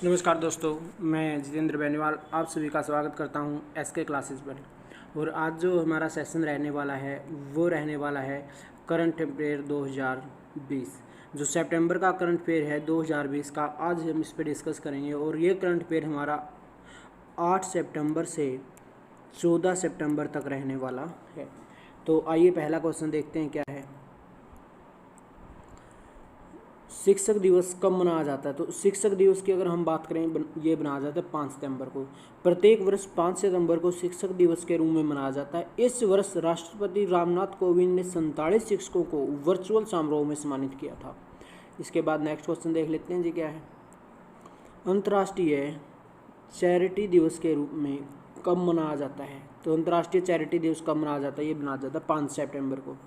नमस्कार दोस्तों, मैं जितेंद्र बेनीवाल आप सभी का स्वागत करता हूं एसके क्लासेस पर। और आज जो हमारा सेशन रहने वाला है वो रहने वाला है करंट अफेयर 2020। जो सितंबर का करंट अफेयर है 2020 का, आज हम इस पर डिस्कस करेंगे। और ये करंट अफेयर हमारा 8 सितंबर से 14 सितंबर तक रहने वाला है। तो आइए पहला क्वेश्चन देखते हैं क्या है। शिक्षक दिवस कब मनाया जाता है? तो शिक्षक दिवस की अगर हम बात करें, ये मनाया जाता है 5 सितंबर को। प्रत्येक वर्ष 5 सितंबर को शिक्षक दिवस के रूप में मनाया जाता है। इस वर्ष राष्ट्रपति रामनाथ कोविंद ने 47 शिक्षकों को वर्चुअल समारोह में सम्मानित किया था। इसके बाद नेक्स्ट क्वेश्चन देख लेते हैं जी क्या है। अंतर्राष्ट्रीय चैरिटी दिवस के रूप में कब मनाया जाता है? तो अंतर्राष्ट्रीय चैरिटी दिवस कब मनाया जाता है? ये मनाया जाता है 5 सितंबर को।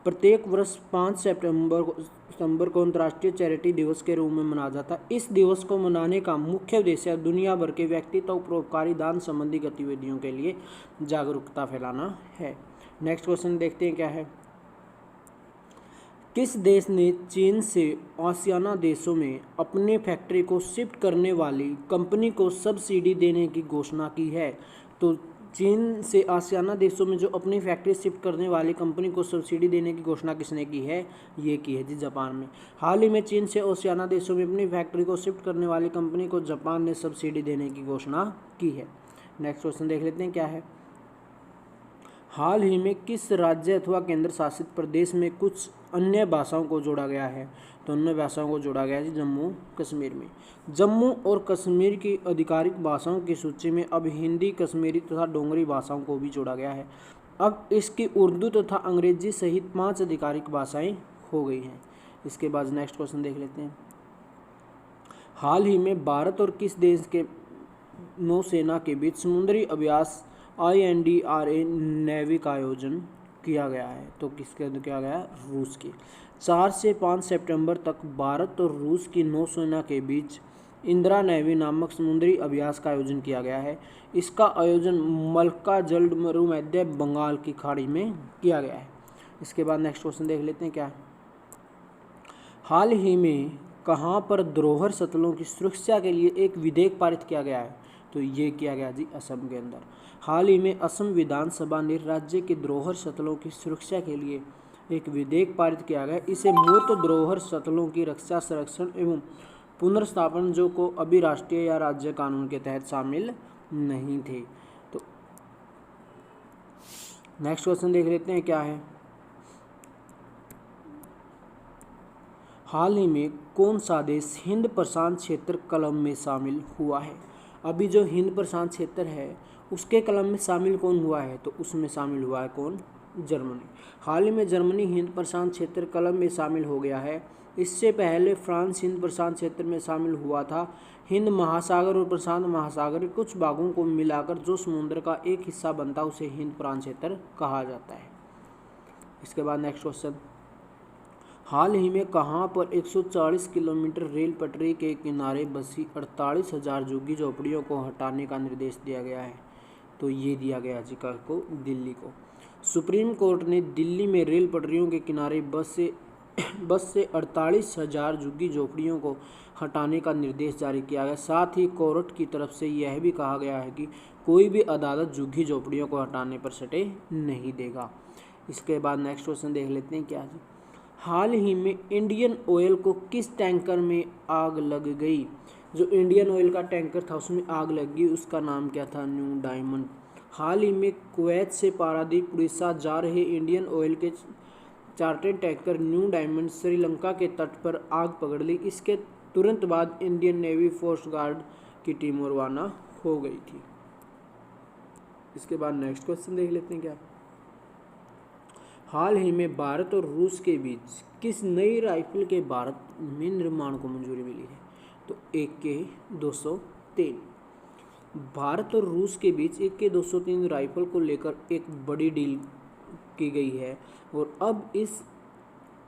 प्रत्येक वर्ष 5 सितंबर को अंतर्राष्ट्रीय चैरिटी दिवस के रूप में मनाया जाता है। इस दिवस को मनाने का मुख्य उद्देश्य दुनिया भर के व्यक्तित्व और परोपकारी दान संबंधी गतिविधियों के लिए जागरूकता फैलाना है। नेक्स्ट क्वेश्चन देखते हैं क्या है। किस देश ने चीन से आसियाना देशों में अपने फैक्ट्री को शिफ्ट करने वाली कंपनी को सब्सिडी देने की घोषणा की है? तो चीन से आसियाना देशों में जो अपनी फैक्ट्री शिफ्ट करने वाली कंपनी को सब्सिडी देने की घोषणा किसने की है? ये की है जी जापान में। हाल ही में चीन से आसियाना देशों में अपनी फैक्ट्री को शिफ्ट करने वाली कंपनी को जापान ने सब्सिडी देने की घोषणा की है। नेक्स्ट क्वेश्चन देख लेते हैं क्या है। हाल ही में किस राज्य अथवा केंद्र शासित प्रदेश में कुछ अन्य भाषाओं को जोड़ा गया है? तो अन्य भाषाओं को जोड़ा गया है जम्मू कश्मीर में। जम्मू और कश्मीर की आधिकारिक भाषाओं की सूची में अब हिंदी, कश्मीरी तथा डोगरी भाषाओं को भी जोड़ा गया है। अब इसकी उर्दू तथा अंग्रेजी सहित 5 आधिकारिक भाषाएं हो गई हैं। इसके बाद नेक्स्ट क्वेश्चन देख लेते हैं। हाल ही में भारत और किस देश के नौसेना के बीच समुद्री अभ्यास INDRA नेवी का आयोजन किया गया है? तो किसके किया गया? रूस की। 4 से 5 सितंबर तक भारत और रूस की नौसेना के बीच इंदिरा नेवी नामक समुद्री अभ्यास का आयोजन किया गया है। इसका आयोजन मलक्का जलमध्य बंगाल की खाड़ी में किया गया है। इसके बाद नेक्स्ट क्वेश्चन देख लेते हैं क्या। हाल ही में कहाँ पर धरोहर स्थलों की सुरक्षा के लिए एक विधेयक पारित किया गया है? तो ये किया गया जी असम के अंदर। हाल ही में असम विधानसभा ने राज्य के धरोहर स्थलों की सुरक्षा के लिए एक विधेयक पारित किया गया। इसे मूर्त धरोहर स्थलों की रक्षा, संरक्षण एवं पुनर्स्थापन जो को अभी राष्ट्रीय या राज्य कानून के तहत शामिल नहीं थे। तो नेक्स्ट क्वेश्चन देख लेते हैं क्या है। हाल ही में कौन सा देश हिंद प्रशांत क्षेत्र क्लब में शामिल हुआ है? अभी जो हिंद प्रशांत क्षेत्र है उसके क्लब में शामिल कौन हुआ है? तो उसमें शामिल हुआ है कौन? जर्मनी। हाल ही में जर्मनी हिंद प्रशांत क्षेत्र क्लब में शामिल हो गया है। इससे पहले फ्रांस हिंद प्रशांत क्षेत्र में शामिल हुआ था। हिंद महासागर और प्रशांत महासागर के कुछ भागों को मिलाकर जो समुद्र का एक हिस्सा बनता है उसे हिंद प्रशांत क्षेत्र कहा जाता है। इसके बाद नेक्स्ट क्वेश्चन। हाल ही में कहाँ पर 140 किलोमीटर रेल पटरी के किनारे बसी 48,000 झुग्गी झोपड़ियों को हटाने का निर्देश दिया गया है? तो ये दिया गया जी को दिल्ली को। सुप्रीम कोर्ट ने दिल्ली में रेल पटरियों के किनारे बस से 48,000 झुग्गी झोपड़ियों को हटाने का निर्देश जारी किया गया। साथ ही कोर्ट की तरफ से यह भी कहा गया है कि कोई भी अदालत झुग्गी झोपड़ियों को हटाने पर स्टे नहीं देगा। इसके बाद नेक्स्ट क्वेश्चन देख लेते हैं क्या जी। हाल ही में इंडियन ऑयल को किस टैंकर में आग लग गई? जो इंडियन ऑयल का टैंकर था उसमें आग लग गई, उसका नाम क्या था? New diamond. हाल ही में कुवैत से पारादीप उड़ीसा जा रहे इंडियन ऑयल के chartered tanker new diamond Sri Lanka के तट पर आग पकड़ ली। इसके तुरंत बाद इंडियन नेवी कोस्ट गार्ड की टीम रवाना हो गई थी। इसके बाद नेक्स्ट क्वेश्चन देख लेते हैं क्या। हाल ही में भारत और रूस के बीच किस नई राइफल के भारत में निर्माण को मंजूरी मिली है? तो AK-203। भारत और रूस के बीच AK-203 राइफल को लेकर एक बड़ी डील की गई है और अब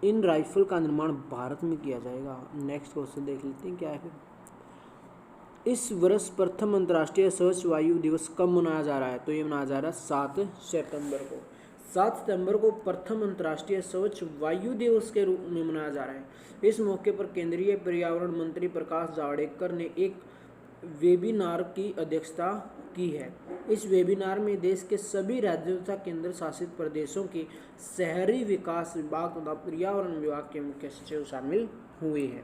इन राइफल का निर्माण भारत में किया जाएगा। नेक्स्ट क्वेश्चन देख लेते हैं क्या है। इस वर्ष प्रथम अंतर्राष्ट्रीय स्वच्छ वायु दिवस कब मनाया जा रहा है? तो ये मनाया जा रहा है 7 सितंबर को। 7 सितंबर को प्रथम अंतर्राष्ट्रीय स्वच्छ वायु दिवस के रूप में मनाया जा रहा है। इस मौके पर केंद्रीय पर्यावरण मंत्री प्रकाश जावड़ेकर ने एक वेबिनार की अध्यक्षता की है। इस वेबिनार में देश के सभी राज्यों तथा केंद्र शासित प्रदेशों के शहरी विकास विभाग तथा पर्यावरण विभाग के मुख्य सचिव शामिल हुए हैं।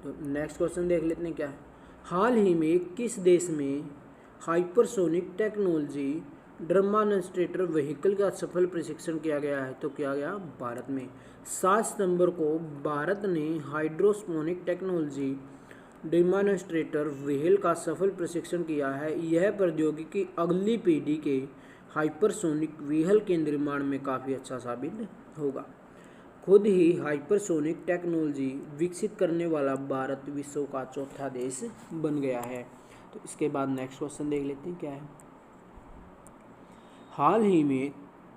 तो नेक्स्ट क्वेश्चन देख लेते हैं क्या है। हाल ही में किस देश में हाइपरसोनिक टेक्नोलॉजी डेमोन्स्ट्रेटर व्हीकल का सफल प्रशिक्षण किया गया है? तो किया गया भारत में। 7 सितंबर को भारत ने हाइड्रोसोनिक टेक्नोलॉजी डेमोन्स्ट्रेटर व्हीकल का सफल प्रशिक्षण किया है। यह प्रौद्योगिकी अगली पीढ़ी के हाइपरसोनिक व्हीकल के निर्माण में काफ़ी अच्छा साबित होगा। खुद ही हाइपरसोनिक टेक्नोलॉजी विकसित करने वाला भारत विश्व का चौथा देश बन गया है। तो इसके बाद नेक्स्ट क्वेश्चन देख लेते हैं क्या है। हाल ही में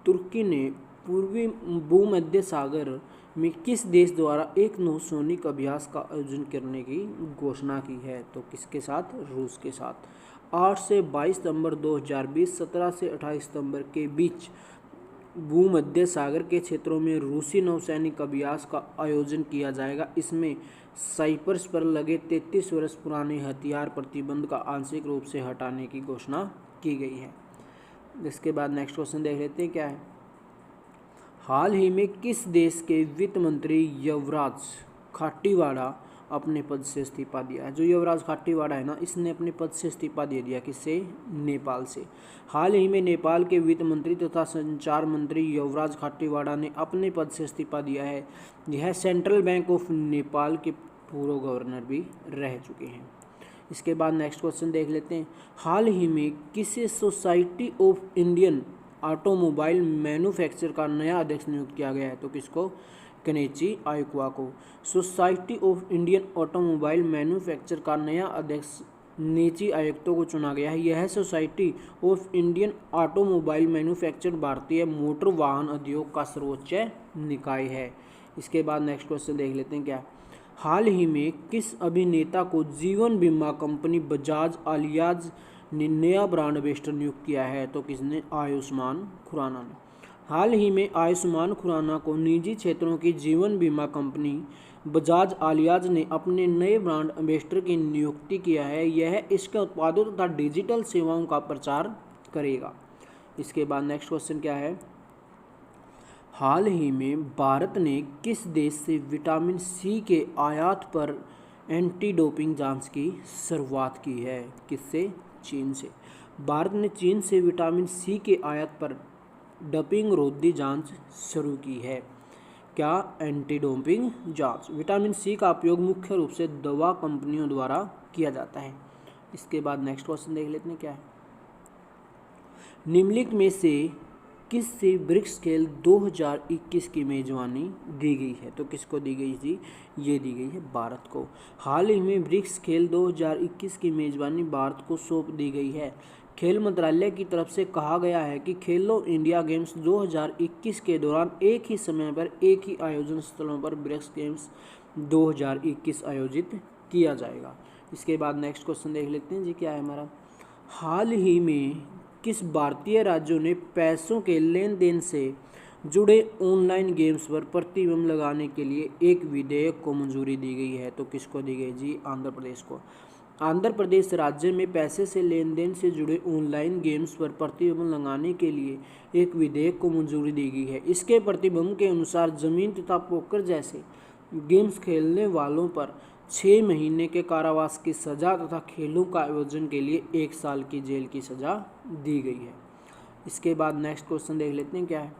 तुर्की ने पूर्वी भूमध्य सागर में किस देश द्वारा एक नौसैनिक अभ्यास का आयोजन करने की घोषणा की है? तो किसके साथ? रूस के साथ। 8 से 22 सितंबर 2020, 17 से 28 सितंबर के बीच भूमध्य सागर के क्षेत्रों में रूसी नौसैनिक अभ्यास का आयोजन किया जाएगा। इसमें साइप्रस पर लगे 33 वर्ष पुराने हथियार प्रतिबंध का आंशिक रूप से हटाने की घोषणा की गई है। इसके बाद नेक्स्ट क्वेश्चन देख लेते हैं क्या है। हाल ही में किस देश के वित्त मंत्री युवराज खाटीवाड़ा अपने पद से इस्तीफा दिया है? जो युवराज खाटीवाड़ा है ना, इसने अपने पद से इस्तीफा दे दिया। किससे? नेपाल से। हाल ही में नेपाल के वित्त मंत्री तथा संचार मंत्री युवराज खाटीवाड़ा ने अपने पद से इस्तीफा दिया है। यह सेंट्रल बैंक ऑफ नेपाल के पूर्व गवर्नर भी रह चुके हैं। इसके बाद नेक्स्ट क्वेश्चन देख लेते हैं। हाल ही में किसे society of Indian automobile manufacture का नया अध्यक्ष नियुक्त किया गया है? तो किसको? केनेची आयुक्वा को। Society of Indian automobile manufacture का नया अध्यक्ष नीची आयुक्तों को चुना गया है। यह society of Indian automobile manufacture भारतीय मोटर वाहन उद्योग का सर्वोच्च निकाय है। इसके बाद नेक्स्ट क्वेश्चन देख लेते हैं क्या। हाल ही में किस अभिनेता को जीवन बीमा कंपनी बजाज आलियाज ने नया ब्रांड एम्बेसडर नियुक्त किया है? तो किसने? आयुष्मान खुराना ने। हाल ही में आयुष्मान खुराना को निजी क्षेत्रों की जीवन बीमा कंपनी बजाज आलियाज ने अपने नए ब्रांड एम्बेसडर की नियुक्ति किया है। यह इसके उत्पादों तथा डिजिटल सेवाओं का प्रचार करेगा। इसके बाद नेक्स्ट क्वेश्चन क्या है। हाल ही में भारत ने किस देश से विटामिन सी के आयात पर एंटी डोपिंग जांच की शुरुआत की है? किससे? चीन से। भारत ने चीन से विटामिन सी के आयात पर डोपिंग रोधी जांच शुरू की है। क्या? एंटी डोपिंग जांच। विटामिन सी का उपयोग मुख्य रूप से दवा कंपनियों द्वारा किया जाता है। इसके बाद नेक्स्ट क्वेश्चन देख लेते हैं क्या है। निम्नलिखित में से किस से ब्रिक्स खेल 2021 की मेजबानी दी गई है? तो किसको दी गई थी? ये दी गई है भारत को। हाल ही में ब्रिक्स खेल 2021 की मेजबानी भारत को सौंप दी गई है। खेल मंत्रालय की तरफ से कहा गया है कि खेलो इंडिया गेम्स 2021 के दौरान एक ही समय पर एक ही आयोजन स्थलों पर ब्रिक्स गेम्स 2021 आयोजित किया जाएगा। इसके बाद नेक्स्ट क्वेश्चन देख लेते हैं जी क्या है हमारा। हाल ही में किस भारतीय राज्यों ने पैसों के लेन देन से जुड़े ऑनलाइन गेम्स पर प्रतिबंध लगाने के लिए एक विधेयक को मंजूरी दी गई है? तो किसको दी गई जी? आंध्र प्रदेश को। आंध्र प्रदेश राज्य में पैसे से लेन देन से जुड़े ऑनलाइन गेम्स पर प्रतिबंध लगाने के लिए एक विधेयक को मंजूरी दी गई है। इसके प्रतिबंध के अनुसार जमीन तथा पोकर जैसे गेम्स खेलने वालों पर 6 महीने के कारावास की सज़ा तथा खेलों का आयोजन के लिए 1 साल की जेल की सज़ा दी गई है। इसके बाद नेक्स्ट क्वेश्चन देख लेते हैं क्या है।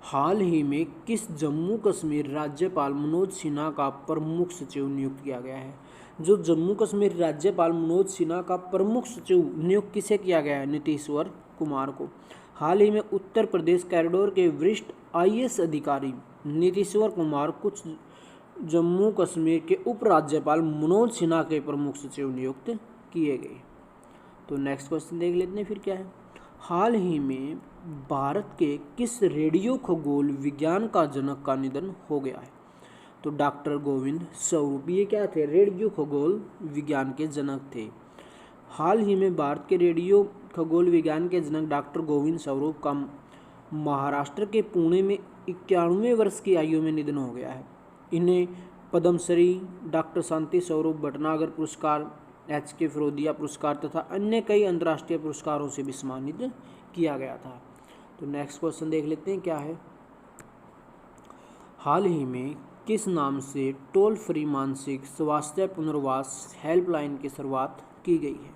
हाल ही में किस जम्मू कश्मीर राज्यपाल मनोज सिन्हा का प्रमुख सचिव नियुक्त किया गया है? जो जम्मू कश्मीर राज्यपाल मनोज सिन्हा का प्रमुख सचिव नियुक्त किसे किया गया है? नीतीश्वर कुमार को। हाल ही में उत्तर प्रदेश कॉरिडोर के वरिष्ठ IAS अधिकारी नीतीश्वर कुमार कुछ जम्मू कश्मीर के उपराज्यपाल मनोज सिन्हा के प्रमुख सचिव नियुक्त किए गए। तो नेक्स्ट क्वेश्चन देख लेते हैं फिर क्या है। हाल ही में भारत के किस रेडियो खगोल विज्ञान का जनक का निधन हो गया है? तो डॉक्टर गोविंद स्वरूप। ये क्या थे? रेडियो खगोल विज्ञान के जनक थे। हाल ही में भारत के रेडियो खगोल विज्ञान के जनक डॉक्टर गोविंद स्वरूप का महाराष्ट्र के पुणे में 91वें वर्ष की आयु में निधन हो गया है। इन्हें पद्मश्री, डॉक्टर शांति स्वरूप भटनागर पुरस्कार, HK फिरोदिया पुरस्कार तथा अन्य कई अंतर्राष्ट्रीय पुरस्कारों से भी सम्मानित किया गया था। तो नेक्स्ट क्वेश्चन देख लेते हैं क्या है। हाल ही में किस नाम से टोल फ्री मानसिक स्वास्थ्य पुनर्वास हेल्पलाइन की शुरुआत की गई है?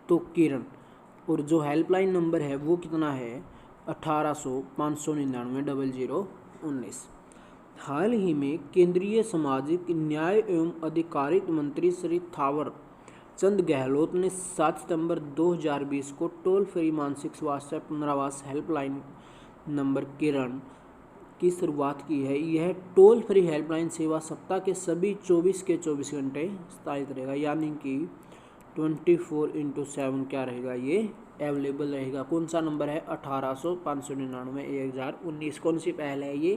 तो किरण, और जो हेल्पलाइन नंबर है वो कितना है? 1800 599 0019। हाल ही में केंद्रीय सामाजिक न्याय एवं अधिकारिता मंत्री श्री थावर चंद गहलोत ने 7 सितंबर 2020 को टोल फ्री मानसिक स्वास्थ्य पुनर्वास हेल्पलाइन नंबर किरण की शुरुआत की है। यह टोल फ्री हेल्पलाइन सेवा सप्ताह के सभी 24 के 24 घंटे स्थायित रहेगा, यानी कि 24/7 क्या रहेगा, ये अवेलेबल रहेगा। कौन सा नंबर है? 1800 599 1019। कौन सी पहल है? ये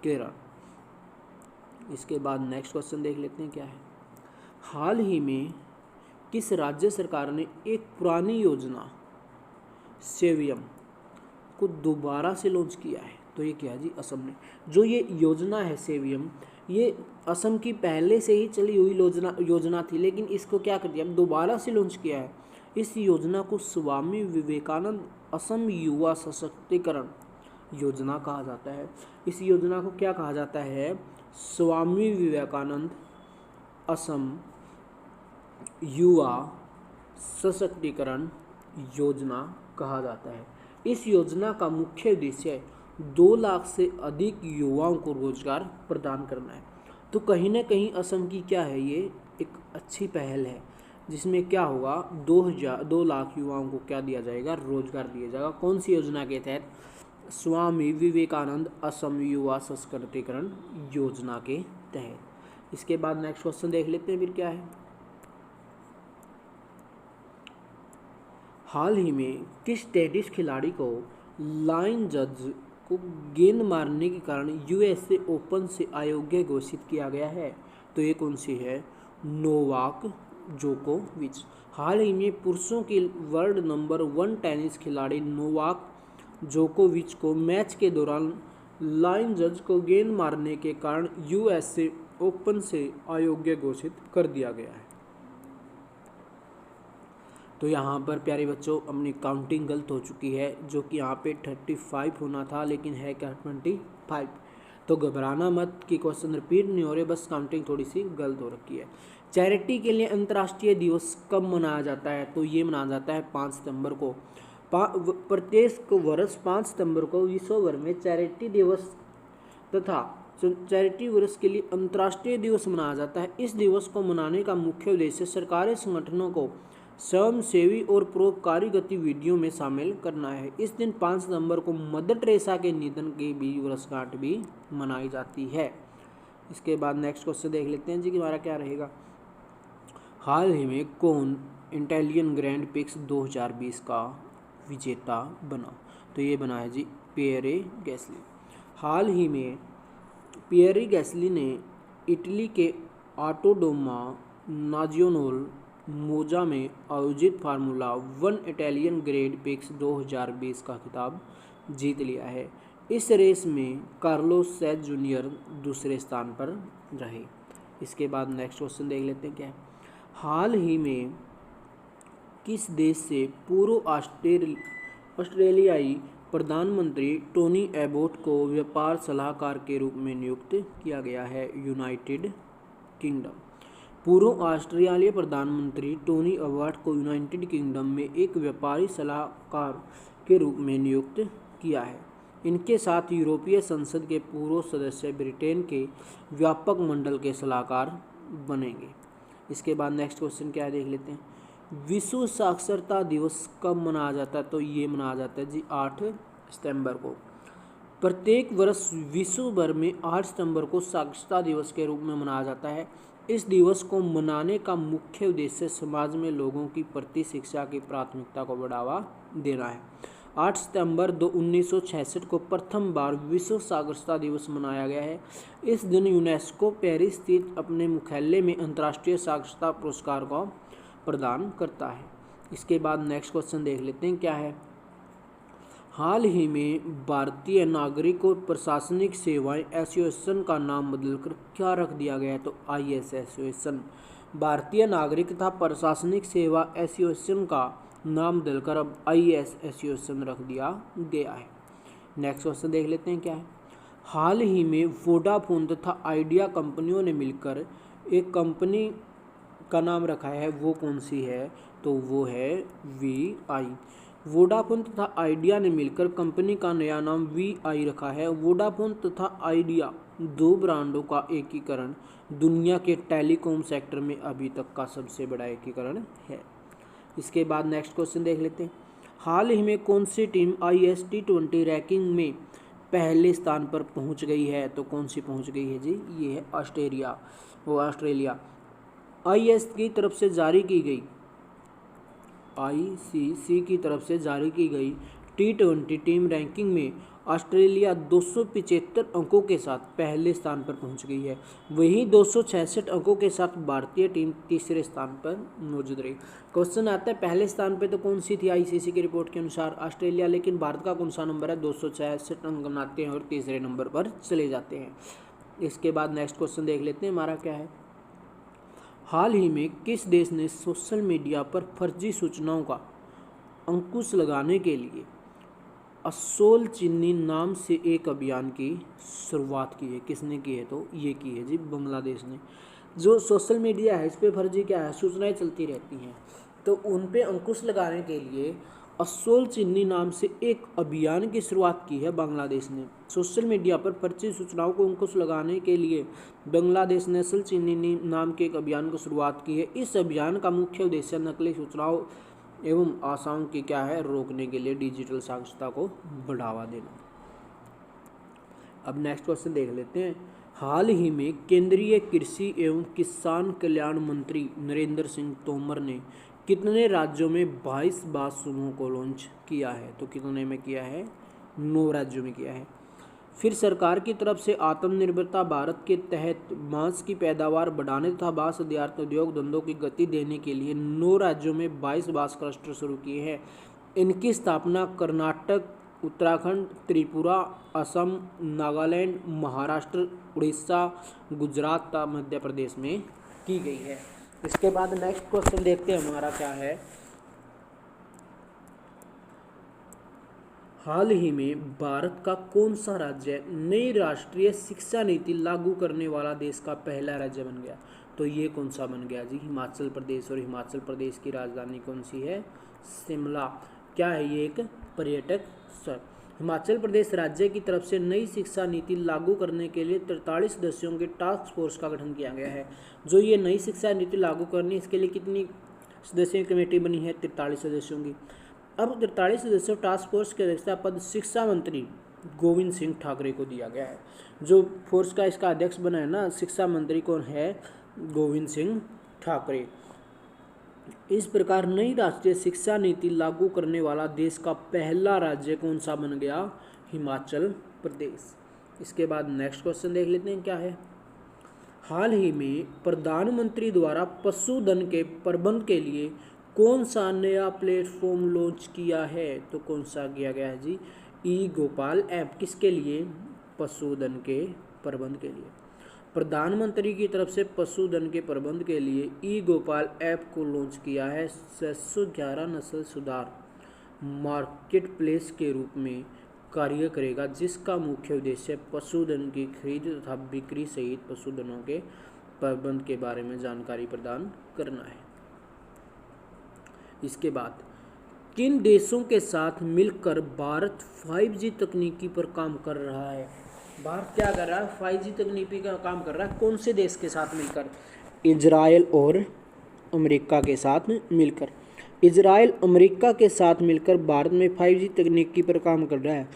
किरण। इसके बाद नेक्स्ट क्वेश्चन देख लेते हैं क्या है। हाल ही में किस राज्य सरकार ने एक पुरानी योजना सेवियम को दोबारा से लॉन्च किया है? तो ये क्या है जी? असम ने। जो ये योजना है सेवियम, ये असम की पहले से ही चली हुई योजना थी, लेकिन इसको क्या कर दिया, दोबारा से लॉन्च किया है। इस योजना को स्वामी विवेकानंद असम युवा सशक्तिकरण योजना कहा जाता है। इस योजना को क्या कहा जाता है? स्वामी विवेकानंद असम युवा सशक्तिकरण योजना कहा जाता है। इस योजना का मुख्य उद्देश्य 2 लाख से अधिक युवाओं को रोजगार प्रदान करना है। तो कहीं ना कहीं असम की क्या है, ये एक अच्छी पहल है, जिसमें क्या होगा, 2 लाख युवाओं को क्या दिया जाएगा? रोजगार दिया जाएगा। कौन सी योजना के तहत? स्वामी विवेकानंद असम युवा सशक्तिकरण योजना के तहत। इसके बाद नेक्स्ट क्वेश्चन देख लेते हैं फिर क्या है। हाल ही में किस टेनिस खिलाड़ी को लाइन जज को गेंद मारने के कारण USA ओपन से अयोग्य घोषित किया गया है? तो ये कौन सी है? नोवाक जोकोविच। हाल ही में पुरुषों के वर्ल्ड नंबर 1 टेनिस खिलाड़ी नोवाक जोकोविच को मैच के दौरान लाइन जज को गेंद मारने के कारण USA ओपन से अयोग्य घोषित कर दिया गया है। तो यहाँ पर प्यारे बच्चों अपनी काउंटिंग गलत हो चुकी है, जो कि यहाँ पे 35 होना था, लेकिन है क्या 25। तो घबराना मत कि क्वेश्चन रिपीट नहीं हो रहे, बस काउंटिंग थोड़ी सी गलत हो रखी है। चैरिटी के लिए अंतर्राष्ट्रीय दिवस कब मनाया जाता है? तो ये मनाया जाता है 5 सितंबर को। प्रत्येक वर्ष 5 सितंबर को विश्व भर में चैरिटी दिवस तथा चैरिटी वर्ष के लिए अंतर्राष्ट्रीय दिवस मनाया जाता है। इस दिवस को मनाने का मुख्य उद्देश्य सरकारी संगठनों को स्वयंसेवी और परोपकारी गतिविधियों में शामिल करना है। इस दिन 5 सितंबर को मदर टेरेसा के निधन की भी वर्षगांठ भी मनाई जाती है। इसके बाद नेक्स्ट क्वेश्चन देख लेते हैं जी कि हमारा क्या रहेगा। हाल ही में कौन इटालियन ग्रैंड प्रिक्स 2020 का विजेता बना? तो ये बना है जी पियरे गैस्ली। हाल ही में पियरे गैस्ली ने इटली के ऑटोड्रोमा नाज़ियोनले मोजा में आयोजित फार्मूला 1 इटालियन ग्रैंड प्रिक्स 2020 का खिताब जीत लिया है। इस रेस में कार्लोस सैंज जूनियर दूसरे स्थान पर रहे। इसके बाद नेक्स्ट क्वेश्चन देख लेते हैं क्या है। हाल ही में किस देश से पूर्व ऑस्ट्रेलियाई प्रधानमंत्री टोनी एबोट को व्यापार सलाहकार के रूप में नियुक्त किया गया है? United kingdom. पूर्व ऑस्ट्रेलियाई प्रधानमंत्री टोनी एबोट को यूनाइटेड किंगडम में एक व्यापारी सलाहकार के रूप में नियुक्त किया है। इनके साथ यूरोपीय संसद के पूर्व सदस्य ब्रिटेन के व्यापक मंडल के सलाहकार बनेंगे। इसके बाद नेक्स्ट क्वेश्चन क्या है देख लेते हैं। विश्व साक्षरता दिवस कब मनाया जाता है? तो ये मनाया जाता है जी 8 सितंबर को। प्रत्येक वर्ष विश्व भर में 8 सितंबर को साक्षरता दिवस के रूप में मनाया जाता है। इस दिवस को मनाने का मुख्य उद्देश्य समाज में लोगों की प्रति शिक्षा की प्राथमिकता को बढ़ावा देना है। 8 सितंबर 1966 को प्रथम बार विश्व साक्षरता दिवस मनाया गया है। इस दिन यूनेस्को पेरिस स्थित अपने मुख्यालय में अंतर्राष्ट्रीय साक्षरता पुरस्कार को प्रदान करता है। इसके बाद नेक्स्ट क्वेश्चन देख लेते हैं क्या है। हाल ही में भारतीय नागरिक और प्रशासनिक सेवाएं एसोसिएशन का नाम बदलकर क्या रख दिया गया है? तो आईएएस एसोसिएशन। भारतीय नागरिक तथा प्रशासनिक सेवा एसोसिएशन का नाम बदलकर अब आईएएस एसोसिएशन रख दिया गया है। नेक्स्ट क्वेश्चन देख लेते हैं क्या है। हाल ही में वोडाफोन तथा आइडिया कंपनियों ने मिलकर एक कंपनी का नाम रखा है, वो कौन सी है? तो वो है VI। वोडाफोन तथा आइडिया ने मिलकर कंपनी का नया नाम VI रखा है। वोडाफोन तथा आइडिया दो ब्रांडों का एकीकरण दुनिया के टेलीकॉम सेक्टर में अभी तक का सबसे बड़ा एकीकरण है। इसके बाद नेक्स्ट क्वेश्चन देख लेते हैं। हाल ही में कौन सी टीम IS T20 रैंकिंग में पहले स्थान पर पहुंच गई है? तो कौन सी पहुंच गई है जी? ये है ऑस्ट्रेलिया। IS की तरफ से जारी की गई ICC की तरफ से जारी की गई T20 टीम रैंकिंग में ऑस्ट्रेलिया 275 अंकों के साथ पहले स्थान पर पहुंच गई है। वहीं 266 अंकों के साथ भारतीय टीम तीसरे स्थान पर मौजूद रही। क्वेश्चन आता है पहले स्थान पर तो कौन सी थी? ICC की रिपोर्ट के अनुसार ऑस्ट्रेलिया, लेकिन भारत का कौन सा नंबर है? 266 अंक बनाते हैं और तीसरे नंबर पर चले जाते हैं। इसके बाद नेक्स्ट क्वेश्चन देख लेते हैं हमारा क्या है। हाल ही में किस देश ने सोशल मीडिया पर फर्जी सूचनाओं का अंकुश लगाने के लिए असोल चिन्नी नाम से एक अभियान की शुरुआत की है? किसने की है? तो ये की है जी बांग्लादेश ने। जो सोशल मीडिया है इस पर फर्जी क्या है, सूचनाएं चलती रहती हैं, तो उन पे अंकुश लगाने के लिए असोल चिन्नी नाम से एक अभियान की शुरुआत की है बांग्लादेश ने। सोशल मीडिया पर फर्जी सूचनाओं को अंकुश लगाने के लिए बांग्लादेश ने असोल चिन्नी नाम के एक अभियान की शुरुआत की है। इस अभियान का मुख्य उद्देश्य नकली सूचनाओं एवं आशाओं की क्या है, रोकने के लिए डिजिटल साक्षरता को बढ़ावा देना। अब नेक्स्ट क्वेश्चन देख लेते हैं। हाल ही में केंद्रीय कृषि एवं किसान कल्याण मंत्री नरेंद्र सिंह तोमर ने कितने राज्यों में 22 बांस समूह को लॉन्च किया है? तो कितने में किया है? 9 राज्यों में किया है। फिर सरकार की तरफ से आत्मनिर्भरता भारत के तहत बांस की पैदावार बढ़ाने तथा बांस आधारित उद्योग धंधों की गति देने के लिए 9 राज्यों में 22 बांस क्लस्टर शुरू किए हैं। इनकी स्थापना कर्नाटक, उत्तराखंड, त्रिपुरा, असम, नागालैंड, महाराष्ट्र, उड़ीसा, गुजरात तथा मध्य प्रदेश में की गई है। इसके बाद नेक्स्ट क्वेश्चन देखते हैं हमारा क्या है। हाल ही में भारत का कौन सा राज्य नई राष्ट्रीय शिक्षा नीति लागू करने वाला देश का पहला राज्य बन गया? तो ये कौन सा बन गया जी? हिमाचल प्रदेश। और हिमाचल प्रदेश की राजधानी कौन सी है? शिमला। क्या है ये? एक पर्यटक स्थल। हिमाचल प्रदेश राज्य की तरफ से नई शिक्षा नीति लागू करने के लिए 43 सदस्यों के टास्क फोर्स का गठन किया गया है। जो ये नई शिक्षा नीति लागू करनी, इसके लिए कितनी सदस्यों की कमेटी बनी है? 43 सदस्यों की। अब 43 सदस्यों टास्क फोर्स के अध्यक्षता पद शिक्षा मंत्री गोविंद सिंह ठाकरे को दिया गया है। जो फोर्स का इसका अध्यक्ष बना है ना, शिक्षा मंत्री कौन है? गोविंद सिंह ठाकरे। इस प्रकार नई राष्ट्रीय शिक्षा नीति लागू करने वाला देश का पहला राज्य कौन सा बन गया? हिमाचल प्रदेश। इसके बाद नेक्स्ट क्वेश्चन देख लेते हैं क्या है। हाल ही में प्रधानमंत्री द्वारा पशुधन के प्रबंध के लिए कौन सा नया प्लेटफॉर्म लॉन्च किया है? तो कौन सा किया गया है जी? ई-गोपाल ऐप। किसके लिए? पशुधन के प्रबंध के लिए। प्रधानमंत्री की तरफ से पशुधन के प्रबंध के लिए ई-गोपाल ऐप को लॉन्च किया है। 611 नस्ल सुधार मार्केट प्लेस के रूप में कार्य करेगा, जिसका मुख्य उद्देश्य पशुधन की खरीद तथा बिक्री सहित पशुधनों के प्रबंध के बारे में जानकारी प्रदान करना है। इसके बाद किन देशों के साथ मिलकर भारत 5G तकनीकी पर काम कर रहा है? भारत क्या कर रहा है? 5G तकनीकी का काम कर रहा है। कौन से देश के साथ मिलकर? इजराइल और अमेरिका के साथ मिलकर। इजराइल अमेरिका के साथ मिलकर भारत में 5G तकनीकी पर काम कर रहा है।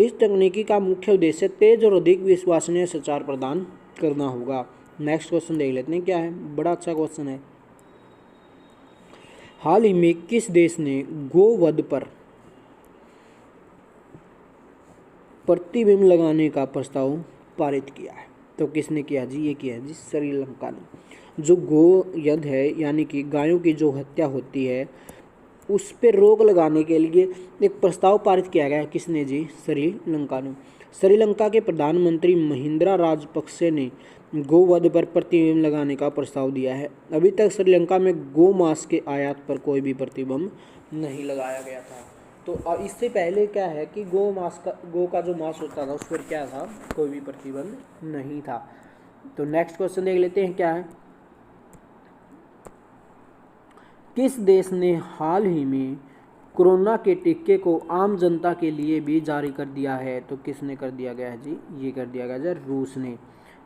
इस तकनीकी का मुख्य उद्देश्य तेज और अधिक विश्वसनीय संचार प्रदान करना होगा। नेक्स्ट क्वेश्चन देख लेते हैं क्या है। बड़ा अच्छा क्वेश्चन है। हाल ही में किस देश ने गोवध पर प्रतिबंध लगाने का प्रस्ताव पारित किया है? तो किसने किया जी? ये किया है जी श्रीलंका ने। जो गोवध है यानी कि गायों की जो हत्या होती है उस पर रोक लगाने के लिए एक प्रस्ताव पारित किया गया। किसने जी? श्रीलंका ने। श्रीलंका के प्रधानमंत्री महिंद्रा राजपक्षे ने गोवध पर प्रतिबंध लगाने का प्रस्ताव दिया है। अभी तक श्रीलंका में गो मांस के आयात पर कोई भी प्रतिबंध नहीं लगाया गया था। तो इससे पहले क्या है कि गो का जो मांस होता था उस पर क्या था, कोई भी प्रतिबंध नहीं था। तो नेक्स्ट क्वेश्चन देख लेते हैं, क्या है? किस देश ने हाल ही में कोरोना के टीके को आम जनता के लिए भी जारी कर दिया है? तो किसने कर दिया गया है जी? ये कर दिया गया है रूस ने।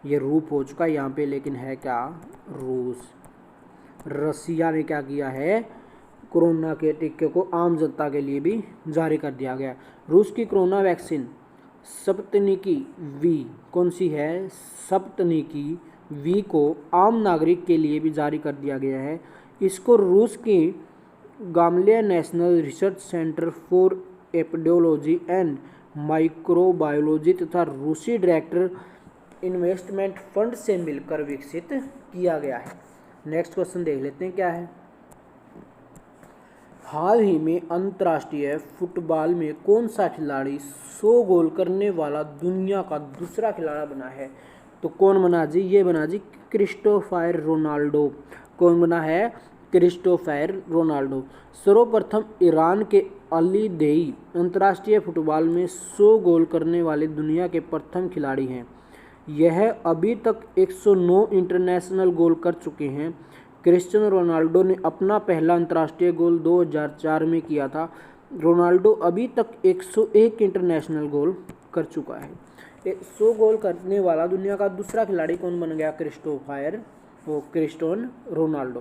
ये रूप हो चुका है यहाँ पे, लेकिन है क्या? रूस। रसिया ने क्या किया है? कोरोना के टीके को आम जनता के लिए भी जारी कर दिया गया। रूस की कोरोना वैक्सीन स्पुतनिक वी, कौन सी है? स्पुतनिक वी को आम नागरिक के लिए भी जारी कर दिया गया है। इसको रूस की Gamaleya national research centre for epidemiology and microbiology तथा रूसी डायरेक्टर इन्वेस्टमेंट फंड से मिलकर विकसित किया गया है। नेक्स्ट क्वेश्चन देख लेते हैं, क्या है? हाल ही में अंतर्राष्ट्रीय फुटबॉल में कौन सा खिलाड़ी 100 गोल करने वाला दुनिया का दूसरा खिलाड़ी बना है? तो कौन बना जी? ये बना जी क्रिस्टोफर रोनाल्डो। कौन बना है? Christopher Ronaldo. सर्वप्रथम ईरान के अली देई अंतर्राष्ट्रीय फुटबॉल में 100 गोल करने वाले दुनिया के प्रथम खिलाड़ी हैं। यह अभी तक 109 इंटरनेशनल गोल कर चुके हैं। क्रिस्टियानो रोनाल्डो ने अपना पहला अंतर्राष्ट्रीय गोल 2004 में किया था। रोनाल्डो अभी तक 101 इंटरनेशनल गोल कर चुका है। 100 गोल करने वाला दुनिया का दूसरा खिलाड़ी कौन बन गया? Cristiano Ronaldo.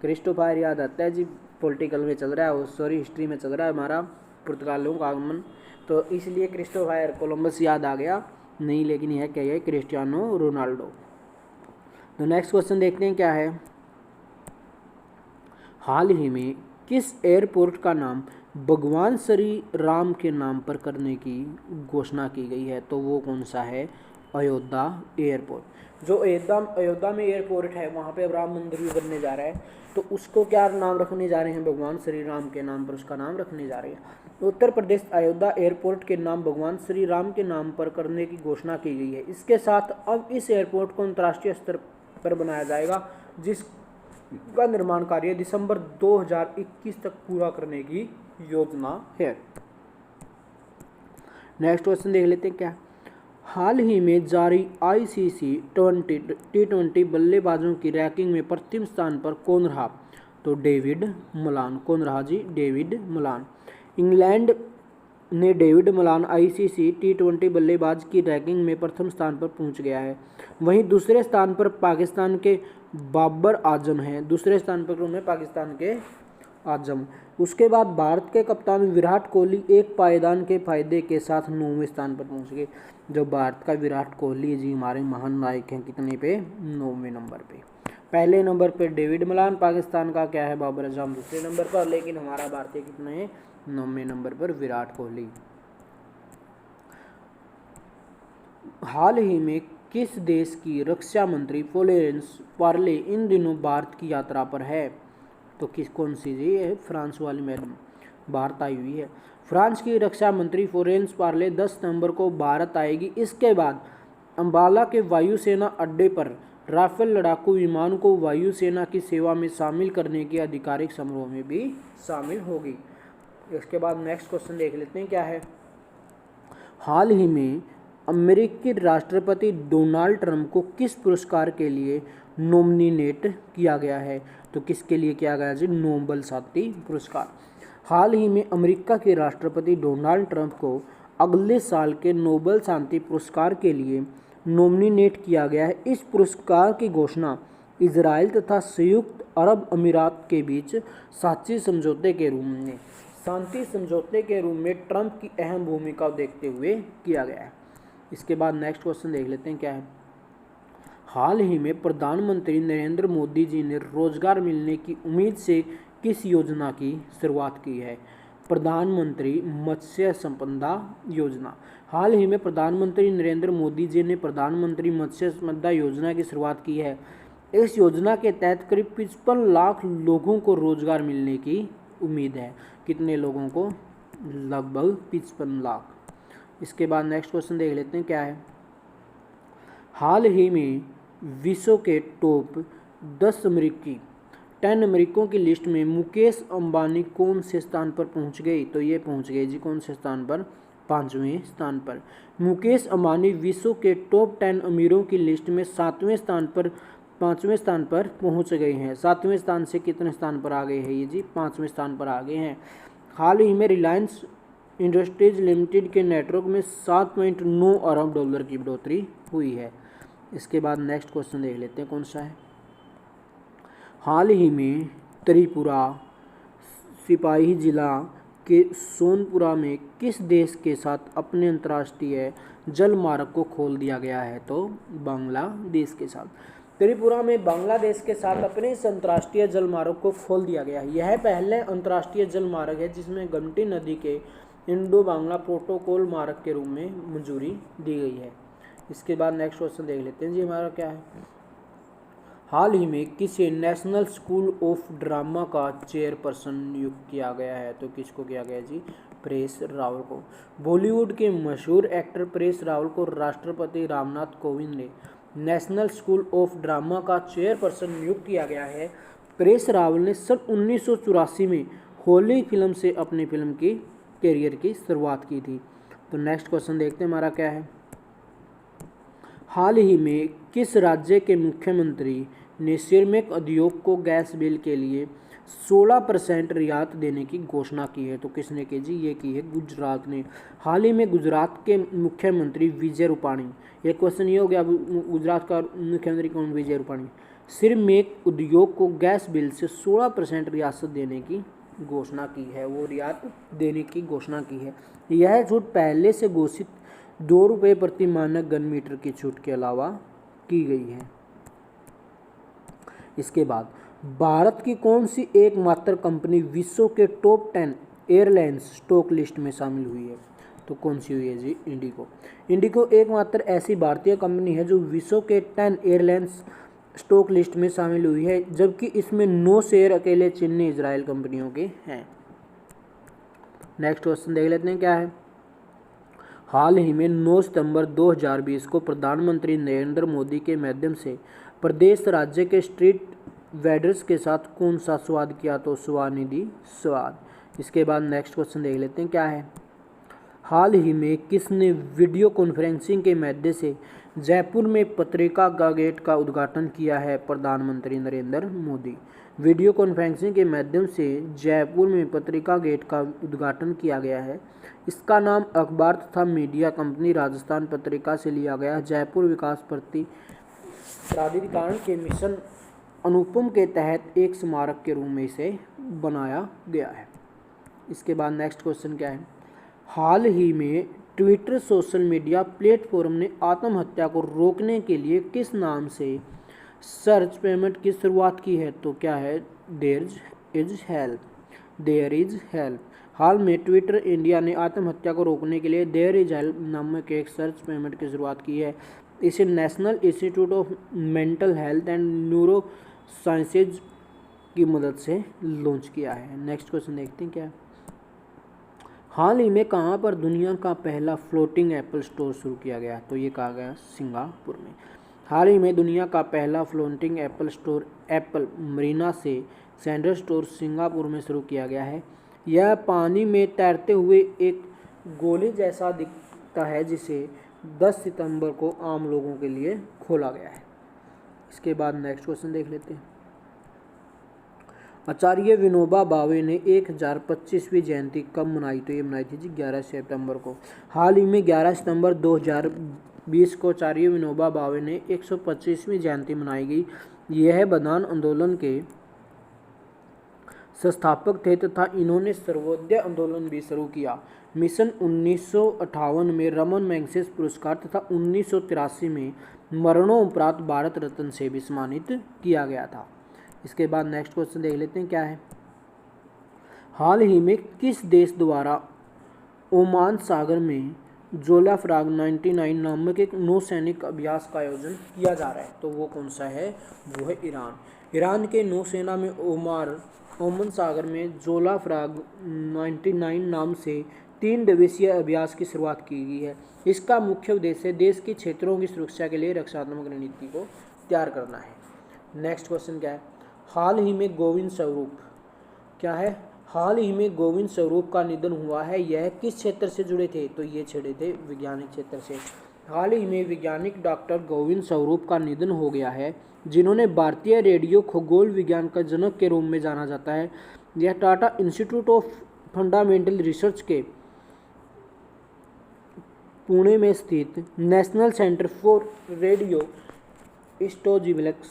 क्रिस्टोफर याद आता है जी, पॉलिटिकल में चल रहा है, सॉरी हिस्ट्री में चल रहा है हमारा पुर्तगालियों का आगमन, तो इसलिए क्रिस्टोफर कोलंबस याद आ गया नहीं, लेकिन यह क्या है? Cristiano Ronaldo. तो नेक्स्ट क्वेश्चन देखते हैं, क्या है? हाल ही में किस एयरपोर्ट का नाम भगवान श्री राम के नाम पर करने की घोषणा की गई है? तो वो कौन सा है? अयोध्या एयरपोर्ट। जो अयोध्या में एयरपोर्ट है वहाँ पे अब राम मंदिर भी बनने जा रहा है, तो उसको क्या नाम रखने जा रहे हैं? भगवान श्री राम के नाम पर उसका नाम रखने जा रहे हैं। उत्तर प्रदेश अयोध्या एयरपोर्ट के नाम भगवान श्री राम के नाम पर करने की घोषणा की गई है। इसके साथ अब इस एयरपोर्ट को अंतर्राष्ट्रीय स्तर पर बनाया जाएगा, जिसका निर्माण कार्य दिसंबर 2021 तक पूरा करने की योजना है। नेक्स्ट क्वेश्चन देख लेते हैं, क्या? हाल ही में जारी ICC T20 बल्लेबाजों की रैंकिंग में प्रथम स्थान पर कौन रहा? तो डेविड मलान। कौन रहा जी? David Malan. इंग्लैंड ने डेविड मलान ICC T20 बल्लेबाज की रैंकिंग में प्रथम स्थान पर पहुंच गया है। वहीं दूसरे स्थान पर पाकिस्तान के बाबर आजम हैं। दूसरे स्थान पर कौन है? पाकिस्तान के आजम। उसके बाद भारत के कप्तान विराट कोहली एक पायदान के फायदे के साथ 9वें स्थान पर पहुंच गए। जो भारत का विराट कोहली जी हमारे महान नायक हैं, कितने पे? 9वें नंबर पे। पहले नंबर पे डेविड मलान, पाकिस्तान का क्या है? बाबर आजम दूसरे नंबर पर, लेकिन हमारा भारतीय कितने हैं? 9वें नंबर पर विराट कोहली। हाल ही में किस देश की रक्षा मंत्री फ्लोरेंस पार्ले इन दिनों भारत की यात्रा पर है? तो कौन सी जी? है फ्रांस वाली मैडम भारत आई हुई है। फ्रांस की रक्षा मंत्री फ्लोरेंस पार्ले 10 सितंबर को भारत आएगी। इसके बाद अंबाला के वायुसेना अड्डे पर राफेल लड़ाकू विमान को वायुसेना की सेवा में शामिल करने के आधिकारिक समारोह में भी शामिल होगी। इसके बाद नेक्स्ट क्वेश्चन देख लेते हैं, क्या है? हाल ही में अमेरिकी राष्ट्रपति डोनाल्ड ट्रंप को किस पुरस्कार के लिए नॉमिनेट किया गया है? तो किसके लिए किया गया जी? नोबेल शांति पुरस्कार। हाल ही में अमेरिका के राष्ट्रपति डोनाल्ड ट्रंप को अगले साल के नोबेल शांति पुरस्कार के लिए नॉमिनेट किया गया है। इस पुरस्कार की घोषणा इजराइल तथा संयुक्त अरब अमीरात के बीच शांति समझौते के रूप में ट्रंप की अहम भूमिका देखते हुए किया गया है। इसके बाद नेक्स्ट क्वेश्चन देख लेते हैं, क्या है? हाल ही में प्रधानमंत्री नरेंद्र मोदी जी ने रोजगार मिलने की उम्मीद से किस योजना की शुरुआत की है? प्रधानमंत्री मत्स्य संपदा योजना। हाल ही में प्रधानमंत्री नरेंद्र मोदी जी ने प्रधानमंत्री मत्स्य संपदा योजना की शुरुआत की है। इस योजना के तहत करीब 55 लाख लोगों को रोजगार मिलने की उम्मीद है। कितने लोगों को? लगभग 55 लाख। इसके बाद नेक्स्ट क्वेश्चन देख लेते हैं क्या है। हाल ही में विश्व के टॉप 10 अमेरिकों की लिस्ट में मुकेश अंबानी कौन से स्थान पर पहुंच गई? तो ये पहुंच गए जी कौन से स्थान पर? 5वें स्थान पर। मुकेश अंबानी विश्व के टॉप 10 अमीरों की लिस्ट में 5वें स्थान पर पहुंच गए हैं। 7वें स्थान से कितने स्थान पर आ गए हैं ये जी? 5वें स्थान पर आ गए हैं। हाल ही में रिलायंस इंडस्ट्रीज लिमिटेड के नेटवर्क में 7.9 अरब डॉलर की बढ़ोतरी हुई है। इसके बाद नेक्स्ट क्वेश्चन देख लेते हैं कौन सा है। हाल ही में त्रिपुरा सिपाही जिला के सोनपुरा में किस देश के साथ अपने अंतर्राष्ट्रीय जल मार्ग को खोल दिया गया है? तो बांग्लादेश के साथ। त्रिपुरा में बांग्लादेश के साथ अपने इस अंतर्राष्ट्रीय जल मार्ग को खोल दिया गया है। यह पहले अंतर्राष्ट्रीय जल मार्ग है जिसमें गमटी नदी के इंडो बांग्ला प्रोटोकॉल मार्ग के रूप में मंजूरी दी गई है। इसके बाद नेक्स्ट क्वेश्चन देख लेते हैं जी हमारा क्या है। हाल ही में किसे नेशनल स्कूल ऑफ ड्रामा का चेयरपर्सन नियुक्त किया गया है? तो किसको किया गया जी? परेश रावल को। बॉलीवुड के मशहूर एक्टर परेश रावल को राष्ट्रपति रामनाथ कोविंद ने नेशनल स्कूल ऑफ ड्रामा का चेयरपर्सन नियुक्त किया गया है। परेश रावल ने सन 1984 में होली फिल्म से अपनी फिल्म की करियर की शुरुआत की थी। तो नेक्स्ट क्वेश्चन देखते हैं हमारा क्या है। हाल ही में किस राज्य के मुख्यमंत्री ने सिरमेक उद्योग को गैस बिल के लिए 16% रियायत देने की घोषणा की है? तो किसने की जी? ये की है गुजरात ने। हाल ही में गुजरात के मुख्यमंत्री विजय रूपाणी, एक क्वेश्चन ये हो गया गुजरात का मुख्यमंत्री कौन? विजय रूपाणी। सिरमेक उद्योग को गैस बिल से 16% रियायत देने की घोषणा की है। वो रियायत देने की घोषणा की है। यह छूट पहले से घोषित 2 रुपये प्रति मानक घन मीटर की छूट के अलावा की गई है। इसके बाद भारत की कौन सी एकमात्र कंपनी विश्व के टॉप 10 एयरलाइंस स्टॉक लिस्ट में शामिल हुई है? तो कौन सी हुई है जी? इंडिगो। इंडिगो एकमात्र ऐसी भारतीय कंपनी है जो विश्व के 10 एयरलाइंस स्टॉक लिस्ट में शामिल हुई है, जबकि इसमें 9 शेयर अकेले चीन इजराइल कंपनियों के हैं। नेक्स्ट क्वेश्चन देख लेते हैं क्या है। हाल ही में 9 सितंबर 2020 को प्रधानमंत्री नरेंद्र मोदी के माध्यम से प्रदेश राज्य के स्ट्रीट वेंडर्स के साथ कौन सा संवाद किया? तो स्वनिधि संवाद। इसके बाद नेक्स्ट क्वेश्चन देख लेते हैं क्या है। हाल ही में किसने वीडियो कॉन्फ्रेंसिंग के माध्यम से जयपुर में पत्रिका गेट का उद्घाटन किया है? प्रधानमंत्री नरेंद्र मोदी। वीडियो कॉन्फ्रेंसिंग के माध्यम से जयपुर में पत्रिका गेट का उद्घाटन किया गया है। इसका नाम अखबार तथा मीडिया कंपनी राजस्थान पत्रिका से लिया गया। जयपुर विकास प्राधिकरण के मिशन अनुपम के तहत एक स्मारक के रूप में इसे बनाया गया है। इसके बाद नेक्स्ट क्वेश्चन क्या है। हाल ही में ट्विटर सोशल मीडिया प्लेटफॉर्म ने आत्महत्या को रोकने के लिए किस नाम से सर्च पेमेंट की शुरुआत की है? तो क्या है? There is help. हाल में ट्विटर इंडिया ने आत्महत्या को रोकने के लिए देयर इज हेल्प नामक एक सर्च पेमेंट की शुरुआत की है। इसे national institute of mental health and neuro sciences की मदद से लॉन्च किया है। नेक्स्ट क्वेश्चन देखते हैं क्या है। हाल ही में कहाँ पर दुनिया का पहला फ्लोटिंग एप्पल स्टोर शुरू किया गया? तो ये कहा गया सिंगापुर में। हाल ही में दुनिया का पहला floating Apple store Apple Marina से सेंट्रल स्टोर सिंगापुर में शुरू किया गया है। यह पानी में तैरते हुए एक गोली जैसा दिखता है जिसे 10 सितंबर को आम लोगों के लिए खोला गया है। इसके बाद नेक्स्ट क्वेश्चन देख लेते हैं। आचार्य विनोबा भावे ने 1025वीं जयंती कब मनाई? तो ये मनाई थी जी 11 सितंबर को। हाल ही में 11 सितंबर 2020 को आचार्य विनोबा भावे ने 125वीं जयंती मनाई गई। यह बदान आंदोलन के संस्थापक थे तथा इन्होंने सर्वोदय आंदोलन भी शुरू किया। मिशन 1958 में रमन मैग्सेसे पुरस्कार तथा 1983 में मरणोपरांत भारत रत्न से भी सम्मानित किया गया था। इसके बाद नेक्स्ट क्वेश्चन देख लेते हैं क्या है। हाल ही में किस देश द्वारा ओमान सागर में जोलाफ्राग 99 नामक एक नौसैनिक अभ्यास का आयोजन किया जा रहा है? तो वो कौन सा है? वो है ईरान। ईरान के नौसेना में ओमार ओमान सागर में जोला फ्रैग 99 नाम से 3 दिवसीय अभ्यास की शुरुआत की गई है। इसका मुख्य उद्देश्य देश के क्षेत्रों की सुरक्षा के लिए रक्षात्मक रणनीति को तैयार करना है। नेक्स्ट क्वेश्चन क्या है? हाल ही में गोविंद स्वरूप क्या है? हाल ही में गोविंद स्वरूप का निधन हुआ है। यह किस क्षेत्र से जुड़े थे? तो ये जुड़े थे वैज्ञानिक क्षेत्र से। हाल ही में वैज्ञानिक डॉक्टर गोविंद स्वरूप का निधन हो गया है, जिन्होंने भारतीय रेडियो खगोल विज्ञान का जनक के रूप में जाना जाता है। यह Tata institute of fundamental research के पुणे में स्थित national centre for radio astrophysics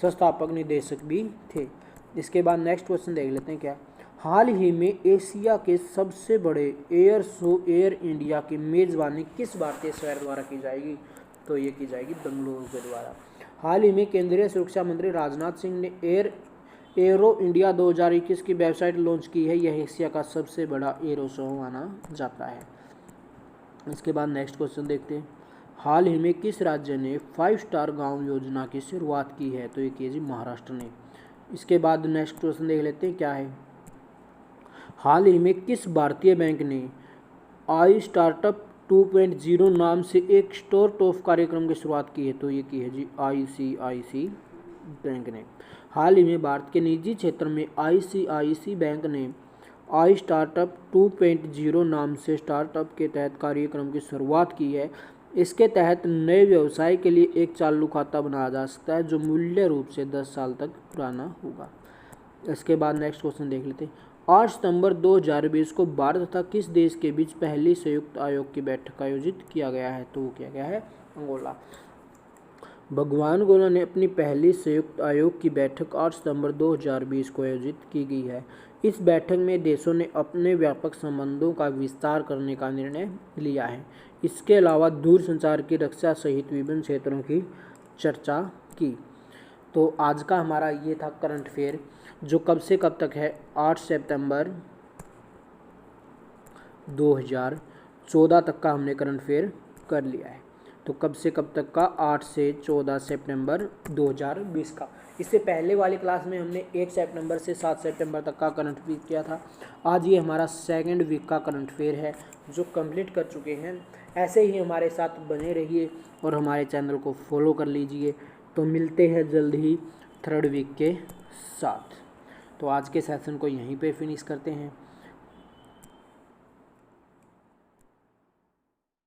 संस्थापक निदेशक भी थे। इसके बाद नेक्स्ट क्वेश्चन देख लेते हैं क्या? हाल ही में एशिया के सबसे बड़े एयर शो एयर इंडिया की मेज़बानी किस भारतीय शहर द्वारा की जाएगी? तो ये की जाएगी बेंगलुरु के द्वारा। हाल ही में केंद्रीय सुरक्षा मंत्री राजनाथ सिंह ने एरो इंडिया 2021 की वेबसाइट लॉन्च की है। यह एशिया का सबसे बड़ा एरो शो माना जाता है। इसके बाद नेक्स्ट क्वेश्चन देखते हैं। हाल ही में किस राज्य ने 5 स्टार गांव योजना की शुरुआत की है? तो ये की जी महाराष्ट्र ने। इसके बाद नेक्स्ट क्वेश्चन देख लेते हैं क्या है? हाल ही में किस भारतीय बैंक ने आई स्टार्टअप 2.0 नाम से एक स्टार्ट ऑफ कार्यक्रम की शुरुआत की है? तो ये की है जी ICICI बैंक ने। हाल ही में भारत के निजी क्षेत्र में ICICI बैंक ने आई स्टार्टअप 2.0 नाम से स्टार्टअप के तहत कार्यक्रम की शुरुआत की है। इसके तहत नए व्यवसाय के लिए एक चालू खाता बनाया जा सकता है, जो मूल्य रूप से 10 साल तक पुराना होगा। इसके बाद नेक्स्ट क्वेश्चन देख लेते हैं। 8 सितंबर 2020 को भारत तथा किस देश के बीच पहली संयुक्त आयोग की बैठक आयोजित किया गया है? तो वो किया गया है अंगोला। भगवान गोला ने अपनी पहली संयुक्त आयोग की बैठक 8 सितंबर 2020 को आयोजित की गई है। इस बैठक में देशों ने अपने व्यापक संबंधों का विस्तार करने का निर्णय लिया है। इसके अलावा दूरसंचार की रक्षा सहित विभिन्न क्षेत्रों की चर्चा की। तो आज का हमारा ये था करंट अफेयर, जो कब से कब तक है? 8 सितंबर 2014 तक का हमने करंट अफेयर कर लिया है। तो कब से कब तक का? 8 से 14 सितंबर 2020 का। इससे पहले वाली क्लास में हमने 1 सितंबर से 7 सितंबर तक का करंट अफेयर किया था। आज ये हमारा सेकंड वीक का करंट अफेयर है, जो कंप्लीट कर चुके हैं। ऐसे ही हमारे साथ बने रहिए और हमारे चैनल को फॉलो कर लीजिए। तो मिलते हैं जल्द ही थर्ड वीक के साथ। तो आज के सेशन को यहीं पे फिनिश करते हैं।